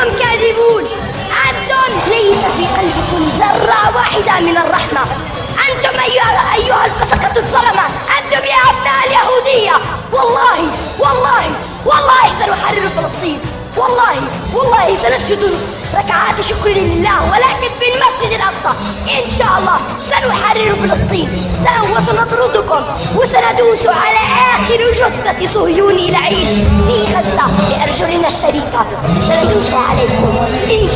أنتم كاذبون، أنتم ليس في قلبكم ذرة واحدة من الرحمة. أنتم أيها الفسقة الظلمة، أنتم يا أبناء اليهودية. والله والله والله سنحرر فلسطين، والله سنسجد ركعات شكر لله، ولكن في المسجد الأقصى إن شاء الله سنحرر فلسطين. وسنطردكم وسندوس على آخر جثة صهيوني لعين في غزة بأرجلنا الشريفة، سندوس عليكم إن